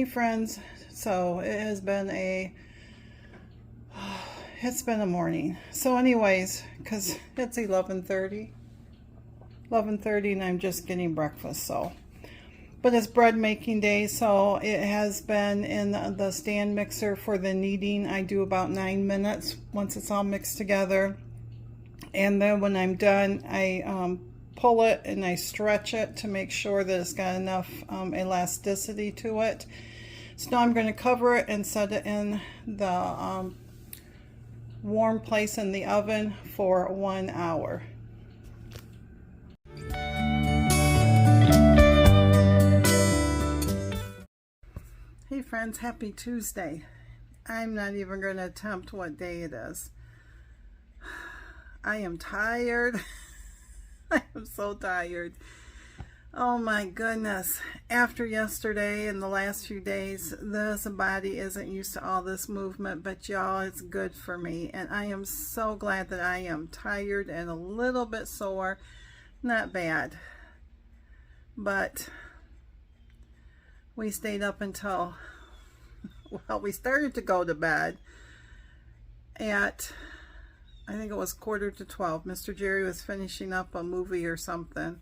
friends, so it's been a morning. So anyways, because it's 11:30 and I'm just getting breakfast, so but it's bread making day, so it has been in the stand mixer for the kneading. I do about 9 minutes once it's all mixed together, and then when I'm done I pull it and I stretch it to make sure that it's got enough elasticity to it. So now I'm going to cover it and set it in the warm place in the oven for 1 hour. Hey friends, happy Tuesday. I'm not even going to attempt what day it is. I am tired. I am so tired. Oh my goodness. After yesterday and the last few days, this body isn't used to all this movement, but y'all, it's good for me. And I am so glad that I am tired and a little bit sore. Not bad. But we stayed up until, well, we started to go to bed at, I think it was 11:45. Mr. Jerry was finishing up a movie or something.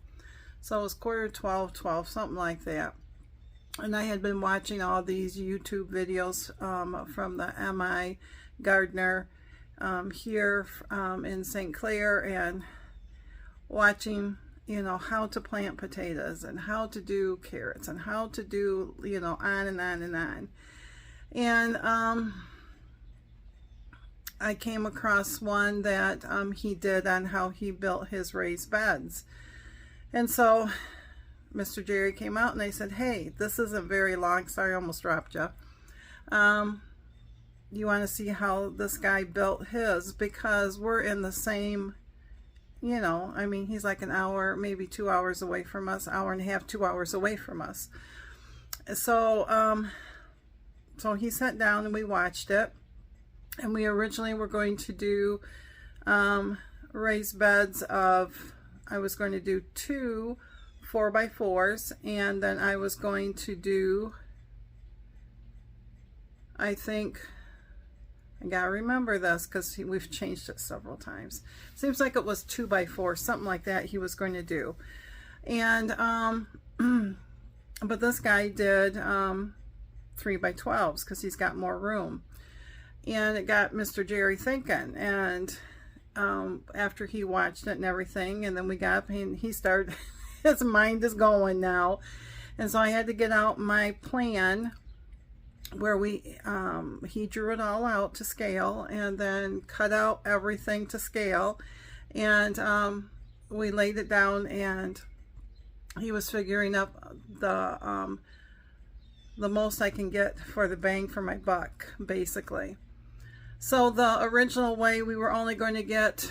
So it was 11:45, something like that. And I had been watching all these YouTube videos from the M.I. gardener here in St. Clair, and watching, you know, how to plant potatoes and how to do carrots and how to do, you know, on and on and on. And I came across one that he did on how he built his raised beds. And so Mr. Jerry came out and I said, hey, this isn't very long. Sorry, I almost dropped you. You want to see how this guy built his? Because we're in the same, you know, I mean, he's like an hour, maybe 2 hours away from us, hour and a half, 2 hours away from us. So, so he sat down and we watched it. And we originally were going to do raised beds of, I was going to do 2 4x4s, and then I was going to do, I think, I gotta remember this because we've changed it several times. Seems like it was 2x4, something like that he was going to do. And, but this guy did 3x12s because he's got more room. And it got Mr. Jerry thinking, and after he watched it and everything, and then we got up and he started, his mind is going now. And so I had to get out my plan where we, he drew it all out to scale and then cut out everything to scale. And we laid it down, and he was figuring up the most I can get for the bang for my buck, basically. So the original way we were only going to get,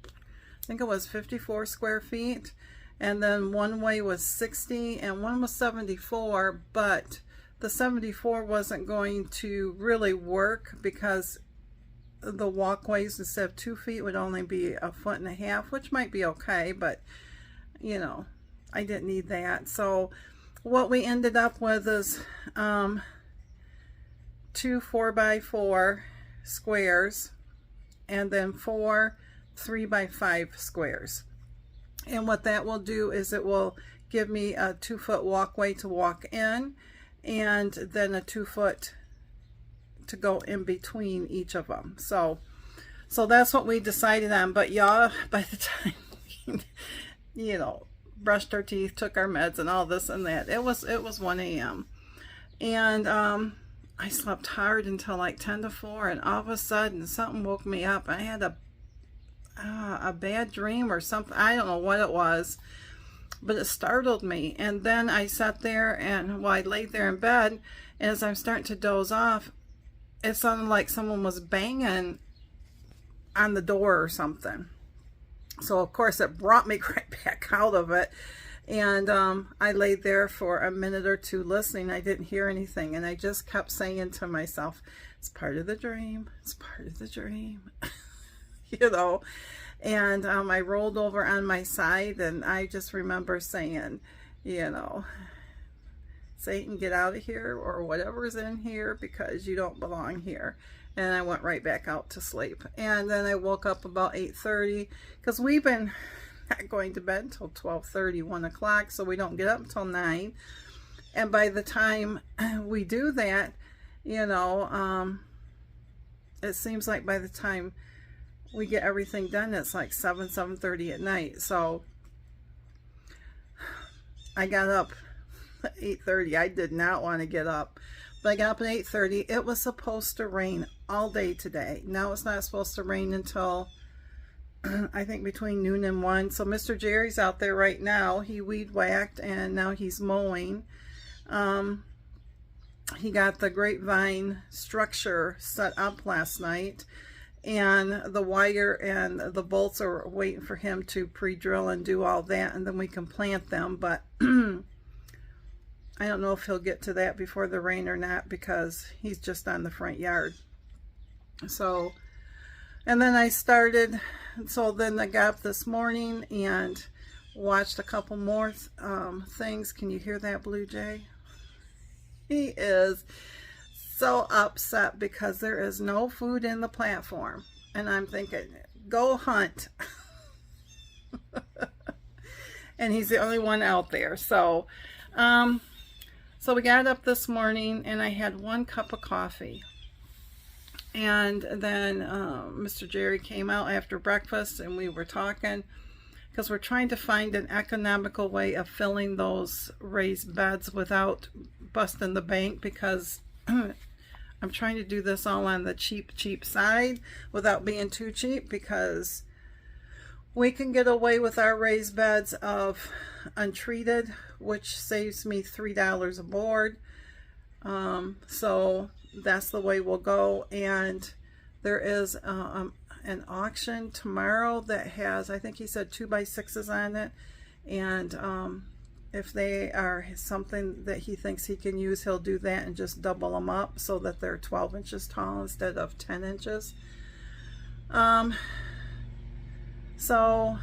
I think it was 54 square feet, and then one way was 60 and one was 74, but the 74 wasn't going to really work because the walkways, instead of 2 feet, would only be 1.5 feet, which might be okay, but you know, I didn't need that. So what we ended up with is 2 4x4 squares and then 4 3x5 squares. And what that will do is it will give me a 2-foot walkway to walk in, and then a 2-foot to go in between each of them. So that's what we decided on. But y'all, by the time you know, brushed our teeth, took our meds and all this and that, it was 1 a.m. and I slept hard until like 10 to 4, and all of a sudden something woke me up. I had a bad dream or something. I don't know what it was, but it startled me. And then I sat there, and well, I laid there in bed, and as I'm starting to doze off, it sounded like someone was banging on the door or something. So of course it brought me right back out of it. And I laid there for a minute or two listening. I didn't hear anything, and I just kept saying to myself, it's part of the dream, it's part of the dream. You know. And I rolled over on my side, and I just remember saying, you know, Satan, get out of here, or whatever's in here, because you don't belong here. And I went right back out to sleep. And then I woke up about 8:30, because we've been not going to bed until 12:30, 1 o'clock, so we don't get up until 9. And by the time we do that, you know, it seems like by the time we get everything done, it's like 7:30 at night. So I got up at 8:30. I did not want to get up, but I got up at 8:30. It was supposed to rain all day today. Now it's not supposed to rain until I think between noon and 1. So Mr. Jerry's out there right now. He weed whacked and now he's mowing. He got the grapevine structure set up last night, and the wire and the bolts are waiting for him to pre-drill and do all that, and then we can plant them. But I don't know if he'll get to that before the rain or not, because he's just on the front yard. So, and then I started, so then I got up this morning and watched a couple more things. Can you hear that blue jay? He is so upset because there is no food in the platform. And I'm thinking, go hunt. And he's the only one out there. So, so we got up this morning and I had 1 cup of coffee. And then Mr. Jerry came out after breakfast and we were talking, because we're trying to find an economical way of filling those raised beds without busting the bank, because I'm trying to do this all on the cheap side without being too cheap, because we can get away with our raised beds of untreated, which saves me $3 a board. So that's the way we'll go. And there is an auction tomorrow that has, I think he said 2x6s on it, and if they are something that he thinks he can use, he'll do that and just double them up so that they're 12 inches tall instead of 10 inches. So,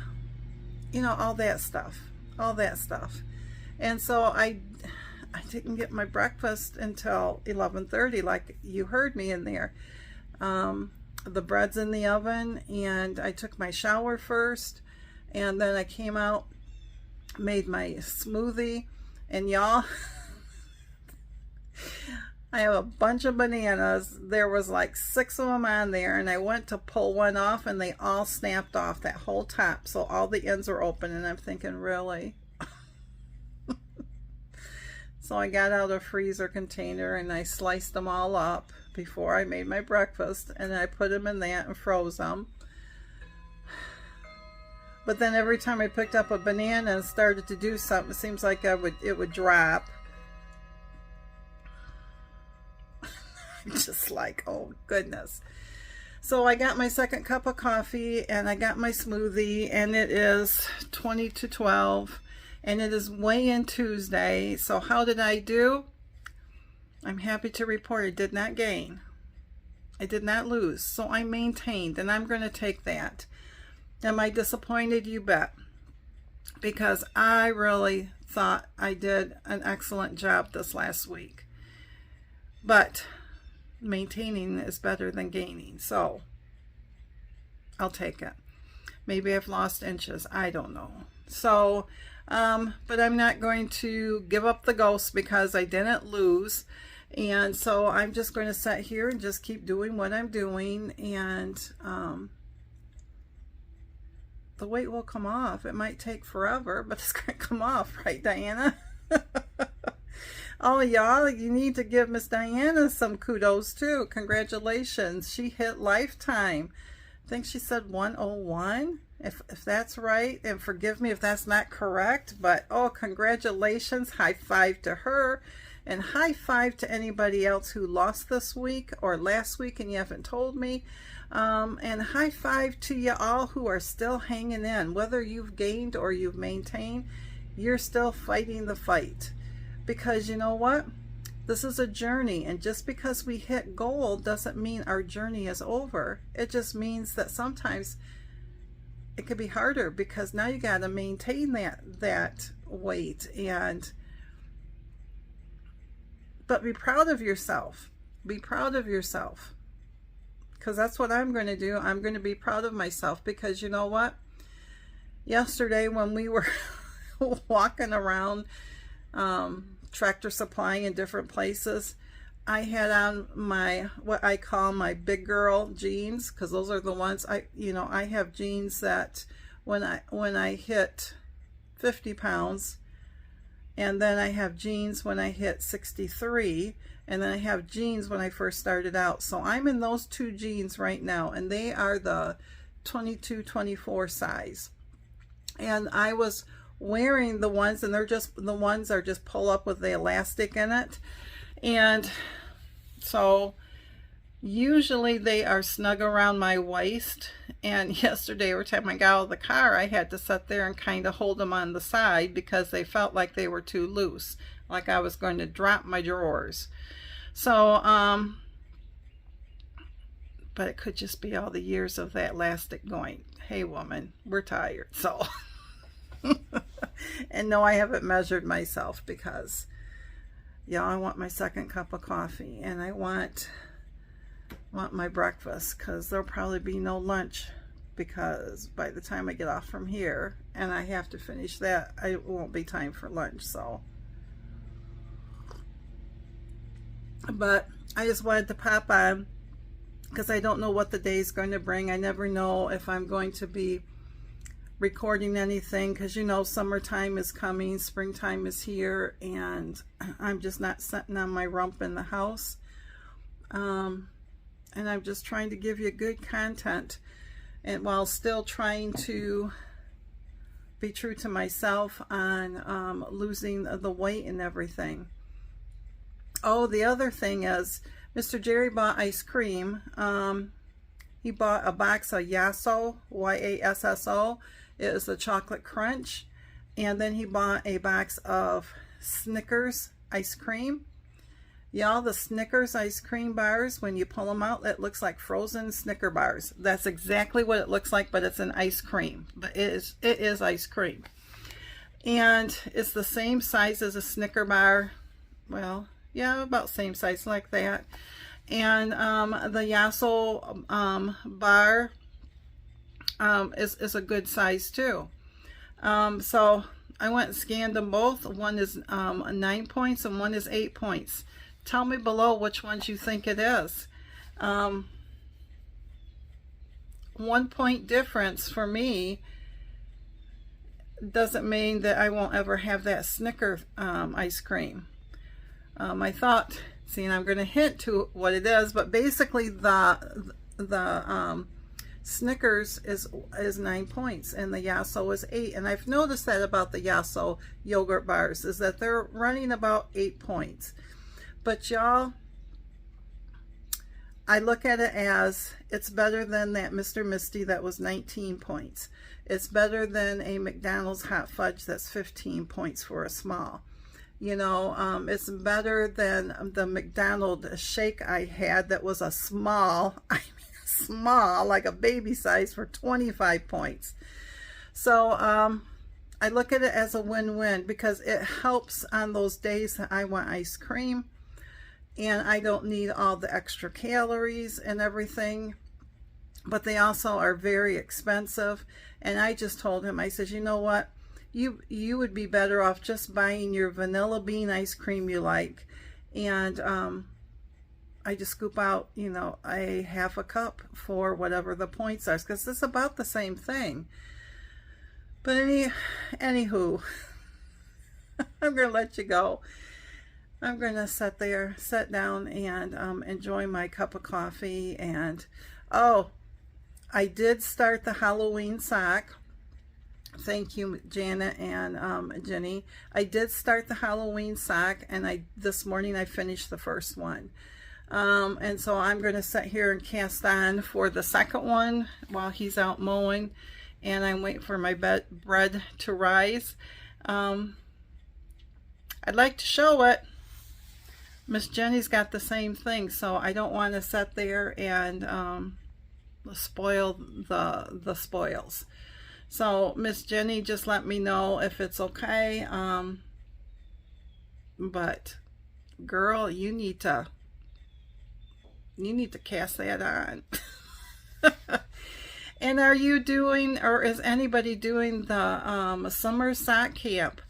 you know, all that stuff. And so I didn't get my breakfast until 11:30, like you heard me in there. The bread's in the oven, and I took my shower first, and then I came out, made my smoothie, and y'all, I have a bunch of bananas. There was like 6 of them on there, and I went to pull one off and they all snapped off, that whole top, so all the ends were open, and I'm thinking, really? So I got out a freezer container and I sliced them all up before I made my breakfast, and I put them in that and froze them. But then every time I picked up a banana and started to do something, it seems like it would drop. Just like, oh goodness. So I got my second cup of coffee and I got my smoothie, and it is 20 to 12 and it is weigh-in Tuesday. So how did I do? I'm happy to report I did not gain. I did not lose. So I maintained, and I'm going to take that. Am I disappointed? You bet. Because I really thought I did an excellent job this last week. But maintaining is better than gaining. So I'll take it. Maybe I've lost inches. I don't know. So, but I'm not going to give up the ghost because I didn't lose. And so I'm just going to sit here and just keep doing what I'm doing, and the weight will come off. It might take forever, but it's going to come off, right, Diana? Oh, y'all, you need to give Miss Diana some kudos too. Congratulations. She hit lifetime. I think she said 101, if that's right, and forgive me if that's not correct, but oh, congratulations. High five to her. And high five to anybody else who lost this week or last week and you haven't told me. And high five to you all who are still hanging in. Whether you've gained or you've maintained, you're still fighting the fight. Because you know what? This is a journey. And just because we hit goal doesn't mean our journey is over. It just means that sometimes it could be harder, because now you got to maintain that weight. And But be proud of yourself. Be proud of yourself. Because that's what I'm going to do. I'm going to be proud of myself, because you know what? Yesterday when we were walking around Tractor Supply in different places, I had on my, what I call my big girl jeans, because those are the ones I have jeans that when I hit 50 pounds, and then I have jeans when I hit 63, and then I have jeans when I first started out. So I'm in those two jeans right now, and they are the 22-24 size. And I was wearing the ones, and the ones are just pull up with the elastic in it. And so usually they are snug around my waist, and yesterday every time I got out of the car I had to sit there and kind of hold them on the side because they felt like they were too loose, like I was going to drop my drawers. So but it could just be all the years of that elastic going, hey woman, we're tired. So and no, I haven't measured myself because I want my second cup of coffee, and I want my breakfast, because there'll probably be no lunch, because by the time I get off from here and I have to finish that, it won't be time for lunch. So, but I just wanted to pop on because I don't know what the day is going to bring. I never know if I'm going to be recording anything, because summertime is coming, springtime is here, and I'm just not sitting on my rump in the house. And I'm just trying to give you good content, and while still trying to be true to myself on losing the weight and everything. Oh, the other thing is, Mr. Jerry bought ice cream. He bought a box of Yaxo, Y-A-S-S-O. It is a chocolate crunch. And then he bought a box of Snickers ice cream. Y'all, the Snickers ice cream bars, when you pull them out, it looks like frozen Snicker bars. That's exactly what it looks like, but it's an ice cream. But it is ice cream. And it's the same size as a Snicker bar. Well, yeah, about same size like that. And the Yaxo bar is a good size too. So I went and scanned them both. One is 9 points and one is 8 points. Tell me below which ones you think it is. 1 point difference for me doesn't mean that I won't ever have that Snicker ice cream. I thought, see, and I'm going to hint to what it is, but basically the Snickers is 9 points and the Yaxo is 8. And I've noticed that about the Yaxo yogurt bars, is that they're running about 8 points. But y'all, I look at it as it's better than that Mr. Misty that was 19 points. It's better than a McDonald's hot fudge that's 15 points for a small. It's better than the McDonald's shake I had that was a small, small, like a baby size, for 25 points. So I look at it as a win-win, because it helps on those days that I want ice cream and I don't need all the extra calories and everything, but they also are very expensive. And I just told him, I said, you know what, you would be better off just buying your vanilla bean ice cream you like, and I just scoop out a half a cup for whatever the points are, because it's about the same thing. But anywho, I'm gonna let you go. I'm gonna sit down and enjoy my cup of coffee. And oh, I did start the Halloween sock. Thank you, Janet and Jenny. I did start the Halloween sock, and this morning I finished the first one. And so I'm going to sit here and cast on for the second one while he's out mowing, and I'm waiting for my bread to rise. I'd like to show it. Miss Jenny's got the same thing, so I don't want to sit there and spoil the spoils. So Miss Jenny, just let me know if it's okay. But girl, you need to cast that on. And are you doing, or is anybody doing the summer sock camp?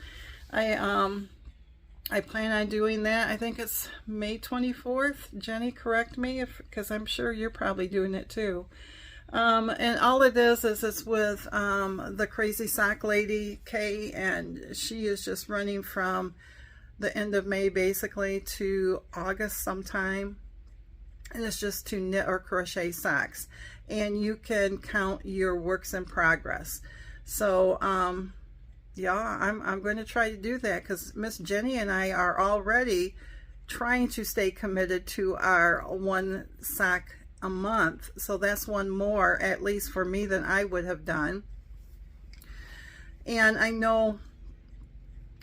I plan on doing that. I think it's May 24th. Jenny, correct me, because I'm sure you're probably doing it too. And all it is it's with the Crazy Sock Lady, Kay, and she is just running from the end of May basically to August sometime. And it's just to knit or crochet socks. And you can count your works in progress. So, yeah, I'm going to try to do that because Miss Jenny and I are already trying to stay committed to our 1 sock a month. So that's one more, at least for me, than I would have done. And I know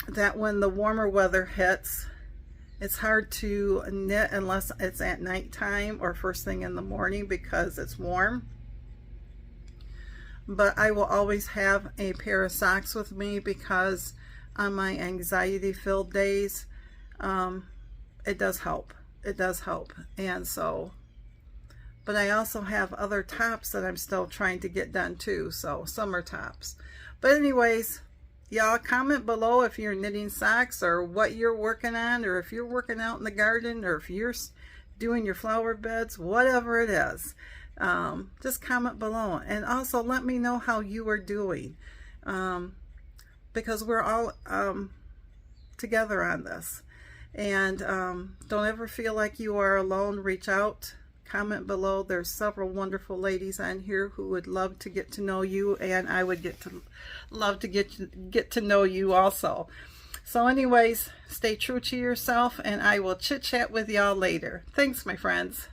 that when the warmer weather hits, it's hard to knit unless it's at nighttime or first thing in the morning because it's warm. But I will always have a pair of socks with me because on my anxiety-filled days, it does help. It does help. And so, but I also have other tops that I'm still trying to get done too. So summer tops. But anyways, y'all comment below if you're knitting socks or what you're working on, or if you're working out in the garden, or if you're doing your flower beds, whatever it is. Just comment below, and also let me know how you are doing, because we're all together on this. And don't ever feel like you are alone. Reach out, comment below. There's several wonderful ladies on here who would love to get to know you, and I would love to get to know you also. So anyways, stay true to yourself, and I will chit chat with y'all later. Thanks, my friends.